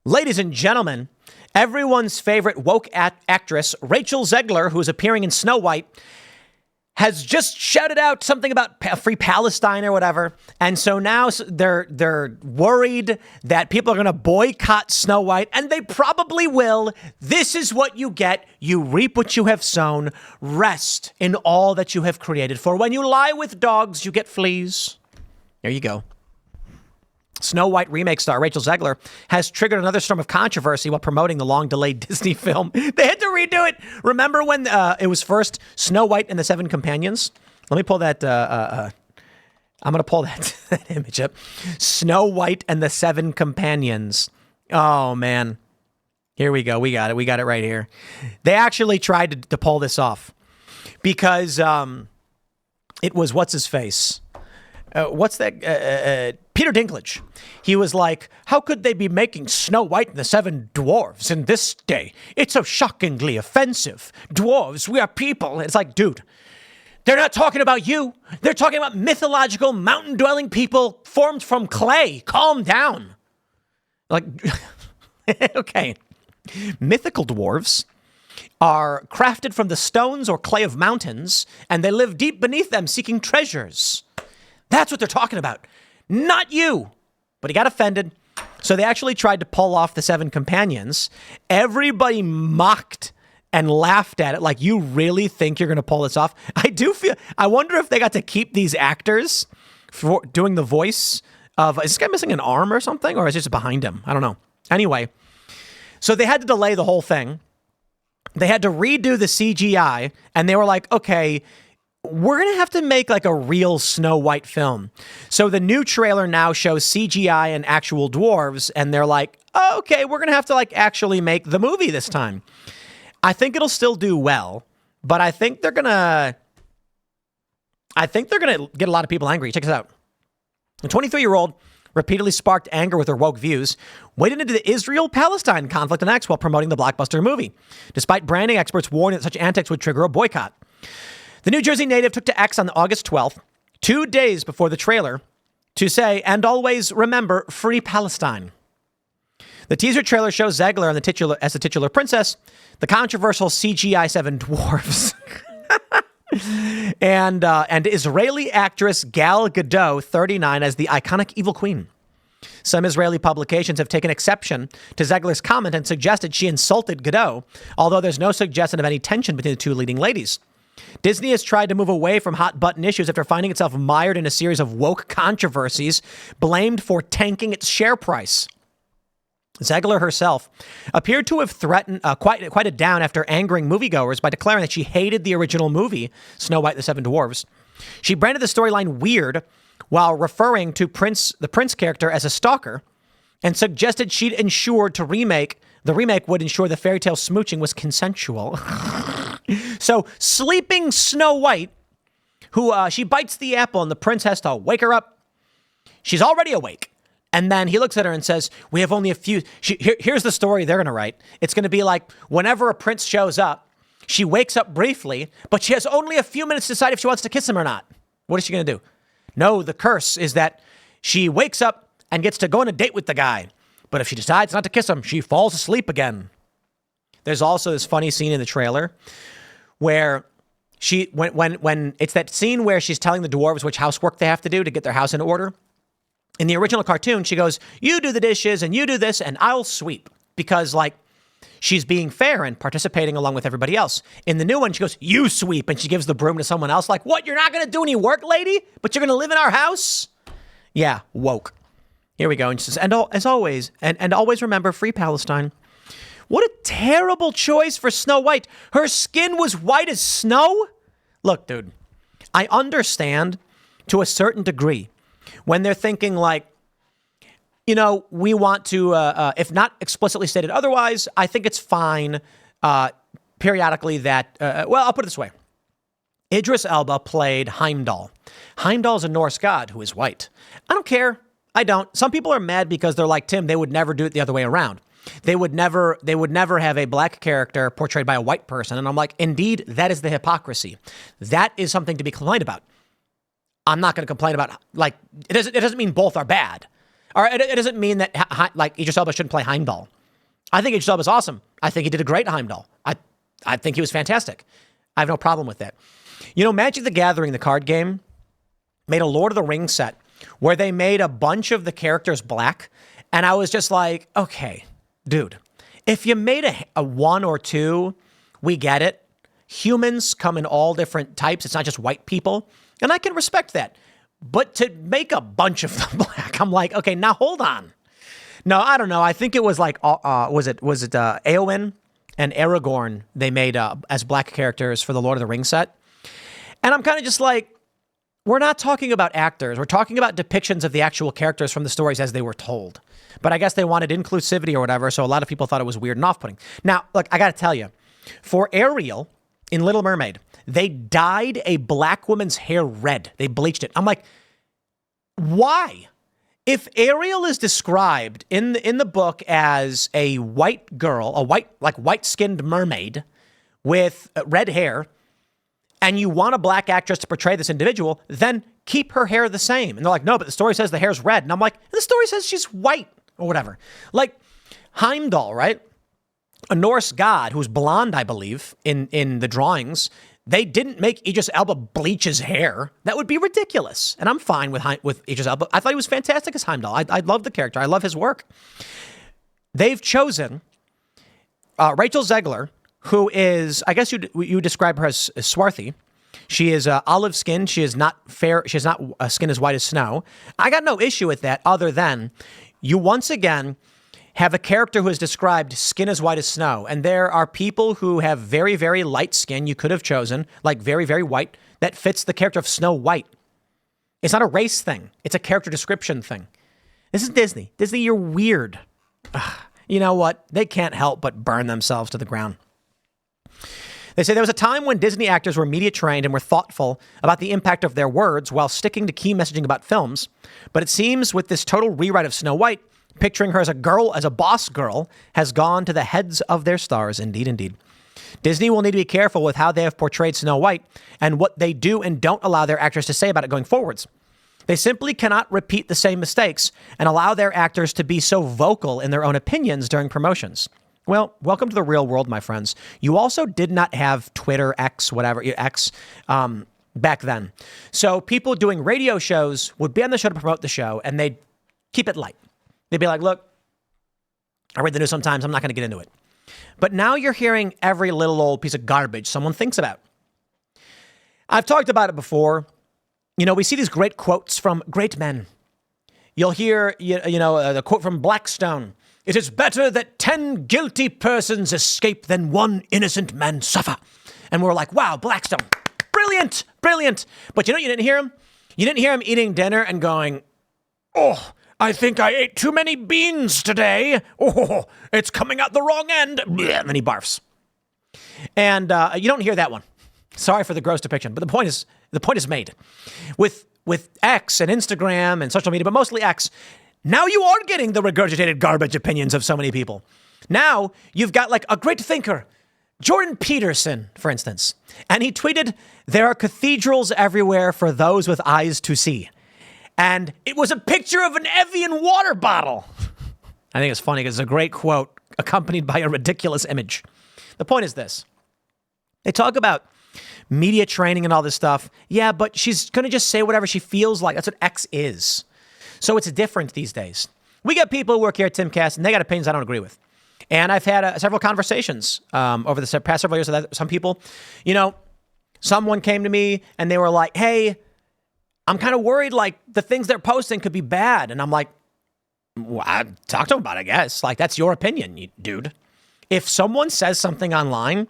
Ladies and gentlemen, everyone's favorite woke actress, Rachel Zegler, who's appearing in Snow White, has just shouted out something about free Palestine or whatever. And so now they're worried that people are going to boycott Snow White, and they probably will. This is what you get. You reap what you have sown. Rest in all that you have created. For when you lie with dogs, you get fleas. There you go. Snow White remake star Rachel Zegler has triggered another storm of controversy while promoting the long-delayed Disney film. They had to redo it. Remember when it was first Snow White and the Seven Companions? Let me pull that. I'm going to pull that image up. Snow White and the Seven Companions. Oh, man. Here we go. We got it. We got it right here. They actually tried to pull this off because it was what's his face? What's that? Peter Dinklage. He was like, how could they be making Snow White and the Seven Dwarves in this day? It's so shockingly offensive. Dwarves, we are people. It's like, dude, they're not talking about you. They're talking about mythological mountain-dwelling people formed from clay. Calm down. Like, okay. Mythical dwarves are crafted from the stones or clay of mountains, and they live deep beneath them seeking treasures. That's what they're talking about. Not you. But he got offended. So they actually tried to pull off the Seven Companions. Everybody mocked and laughed at it. Like, you really think you're going to pull this off? I wonder if they got to keep these actors for doing the voice of, is this guy missing an arm or something? Or is it just behind him? I don't know. Anyway, so they had to delay the whole thing. They had to redo the CGI. And they were like, okay, we're going to have to make like a real Snow White film. So the new trailer now shows CGI and actual dwarves. And they're like, oh, okay, we're going to have to like actually make the movie this time. I think it'll still do well, but I think they're going to get a lot of people angry. Check this out. A 23-year-old repeatedly sparked anger with her woke views, waded into the Israel-Palestine conflict on X while promoting the blockbuster movie, despite branding experts warning that such antics would trigger a boycott. The New Jersey native took to X on August 12th, 2 days before the trailer, to say, and always remember, free Palestine. The teaser trailer shows Zegler as the titular princess, the controversial CGI Seven Dwarves, and Israeli actress Gal Gadot, 39, as the iconic evil queen. Some Israeli publications have taken exception to Zegler's comment and suggested she insulted Gadot, although there's no suggestion of any tension between the two leading ladies. Disney has tried to move away from hot-button issues after finding itself mired in a series of woke controversies blamed for tanking its share price. Zegler herself appeared to have threatened quieted down after angering moviegoers by declaring that she hated the original movie, Snow White and the Seven Dwarves. She branded the storyline weird while referring to the prince character as a stalker and suggested she'd ensured the remake would ensure the fairy tale smooching was consensual. So sleeping Snow White, who she bites the apple and the prince has to wake her up. She's already awake. And then he looks at her and says, we have only a few. Here's the story they're going to write. It's going to be like whenever a prince shows up, she wakes up briefly, but she has only a few minutes to decide if she wants to kiss him or not. What is she going to do? No, the curse is that she wakes up and gets to go on a date with the guy. But if she decides not to kiss him, she falls asleep again. There's also this funny scene in the trailer where when it's that scene where she's telling the dwarves which housework they have to do to get their house in order. In the original cartoon, she goes, you do the dishes and you do this and I'll sweep, because like she's being fair and participating along with everybody else. In the new one, she goes, you sweep, and she gives the broom to someone else. Like, what? You're not going to do any work, lady, but you're going to live in our house? Yeah, woke. Here we go. And she says, and always remember, free Palestine. What a terrible choice for Snow White. Her skin was white as snow. Look, dude, I understand to a certain degree when they're thinking like, you know, we want to, if not explicitly stated otherwise, I think it's fine periodically that, well, I'll put it this way. Idris Elba played Heimdall. Heimdall is a Norse god who is white. I don't care. I don't. Some people are mad because they're like, Tim, they would never do it the other way around. They would never have a black character portrayed by a white person. And I'm like, indeed, that is the hypocrisy. That is something to be complained about. I'm not going to complain about, like, it doesn't mean both are bad. Or it doesn't mean that, like, Idris Elba shouldn't play Heimdall. I think Idris Elba is awesome. I think he did a great Heimdall. I think he was fantastic. I have no problem with that. You know, Magic the Gathering, the card game, made a Lord of the Rings set where they made a bunch of the characters black. And I was just like, okay, dude, if you made a one or two, we get it. Humans come in all different types. It's not just white people. And I can respect that. But to make a bunch of them black, I'm like, okay, now hold on. No, I don't know. I think it was like, was it Eowyn and Aragorn they made as black characters for the Lord of the Rings set. And I'm kind of just like, we're not talking about actors. We're talking about depictions of the actual characters from the stories as they were told. But I guess they wanted inclusivity or whatever, so a lot of people thought it was weird and off-putting. Now, look, I got to tell you, for Ariel in Little Mermaid, they dyed a black woman's hair red. They bleached it. I'm like, why? If Ariel is described in the book as a white girl, a white-skinned mermaid with red hair, and you want a black actress to portray this individual, then keep her hair the same. And they're like, no, but the story says the hair's red. And I'm like, the story says she's white or whatever. Like Heimdall, right? A Norse god who's blonde, I believe, in the drawings. They didn't make Idris Elba bleach his hair. That would be ridiculous. And I'm fine with Idris Elba. I thought he was fantastic as Heimdall. I love the character. I love his work. They've chosen Rachel Zegler, who is, I guess you describe her as swarthy. She is olive skinned. She is not fair. She has not a skin as white as snow. I got no issue with that other than you once again have a character who is described skin as white as snow. And there are people who have very, very light skin you could have chosen, like very, very white, that fits the character of Snow White. It's not a race thing. It's a character description thing. This is Disney. Disney, you're weird. Ugh. You know what? They can't help but burn themselves to the ground. They say there was a time when Disney actors were media trained and were thoughtful about the impact of their words while sticking to key messaging about films. But it seems with this total rewrite of Snow White, picturing her as a girl, as a boss girl, has gone to the heads of their stars. Indeed, indeed. Disney will need to be careful with how they have portrayed Snow White and what they do and don't allow their actors to say about it going forwards. They simply cannot repeat the same mistakes and allow their actors to be so vocal in their own opinions during promotions. Well, welcome to the real world, my friends. You also did not have Twitter, X, whatever, X, back then. So people doing radio shows would be on the show to promote the show, and they'd keep it light. They'd be like, look, I read the news sometimes. I'm not going to get into it. But now you're hearing every little old piece of garbage someone thinks about. I've talked about it before. You know, we see these great quotes from great men. You'll hear, the quote from Blackstone. It is better that 10 guilty persons escape than one innocent man suffer. And we're like, wow, Blackstone, brilliant, brilliant. But you didn't hear him? You didn't hear him eating dinner and going, oh, I think I ate too many beans today. Oh, it's coming out the wrong end. And then he barfs. And you don't hear that one. Sorry for the gross depiction, but the point is made. With X and Instagram and social media, but mostly X, now you are getting the regurgitated garbage opinions of so many people. Now you've got like a great thinker, Jordan Peterson, for instance, and he tweeted, "There are cathedrals everywhere for those with eyes to see." And it was a picture of an Evian water bottle. I think it's funny because it's a great quote accompanied by a ridiculous image. The point is this. They talk about media training and all this stuff. Yeah, but she's going to just say whatever she feels like. That's what X is. So it's different these days. We got people who work here at Timcast, and they got opinions I don't agree with. And I've had several conversations over the past several years with some people. You know, someone came to me, and they were like, hey, I'm kind of worried, like, the things they're posting could be bad. And I'm like, well, I talk to them about it, I guess. Like, that's your opinion, dude. If someone says something online,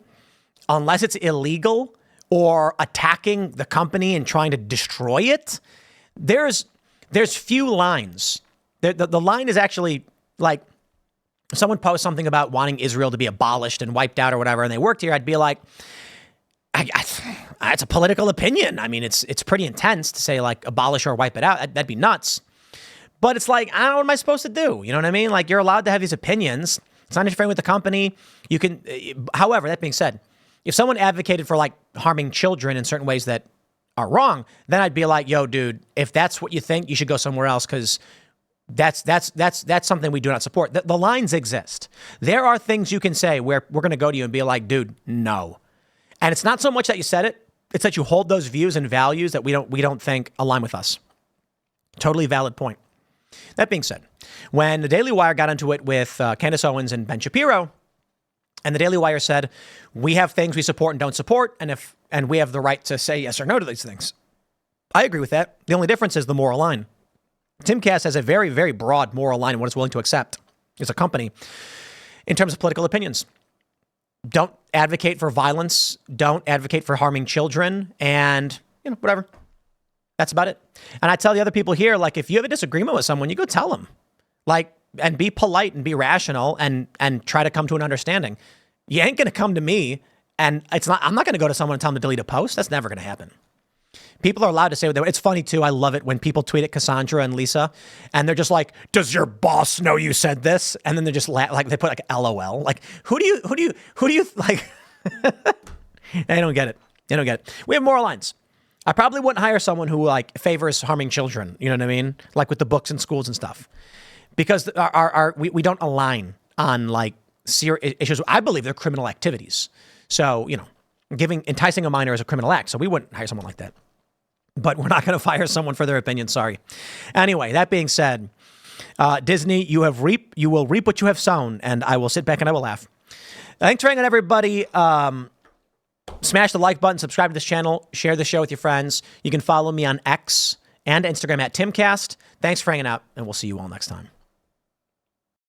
unless it's illegal or attacking the company and trying to destroy it, there's few lines. The line is actually like, if someone posts something about wanting Israel to be abolished and wiped out or whatever, and they worked here, I'd be like, it's a political opinion. I mean, it's pretty intense to say like abolish or wipe it out. That'd be nuts. But it's like, I don't know, what am I supposed to do? You know what I mean? Like, you're allowed to have these opinions. It's not interfering with the company. You can, however, that being said, if someone advocated for like harming children in certain ways that are wrong, then I'd be like, yo, dude, if that's what you think, you should go somewhere else because That's something we do not support. The lines exist. There are things you can say where we're going to go to you and be like, dude, no. And it's not so much that you said it. It's that you hold those views and values that we don't think align with us. Totally valid point. That being said, when the Daily Wire got into it with Candace Owens and Ben Shapiro, and the Daily Wire said, we have things we support and don't support, and we have the right to say yes or no to these things. I agree with that. The only difference is the moral line. Timcast has a very, very broad moral line in what it's willing to accept as a company in terms of political opinions. Don't advocate for violence. Don't advocate for harming children, and whatever. That's about it. And I tell the other people here, like, if you have a disagreement with someone, you go tell them, like, and be polite and be rational and try to come to an understanding. You ain't going to come to me and I'm not going to go to someone and tell them to delete a post. That's never going to happen. People are allowed to say what they want. It's funny too. I love it when people tweet at Cassandra and Lisa and they're just like, does your boss know you said this? And then they're just like, they put like LOL. Like, who do you like? They don't get it. They don't get it. We have moral lines. I probably wouldn't hire someone who like favors harming children. You know what I mean? Like with the books in schools and stuff, because we don't align on like serious issues. I believe they're criminal activities. So, enticing a minor is a criminal act. So we wouldn't hire someone like that, but we're not going to fire someone for their opinion. Sorry. Anyway, that being said, Disney, you will reap what you have sown, and I will sit back and I will laugh. Thanks for hanging out, everybody. Smash the like button, subscribe to this channel, share the show with your friends. You can follow me on X and Instagram at Timcast. Thanks for hanging out, and we'll see you all next time.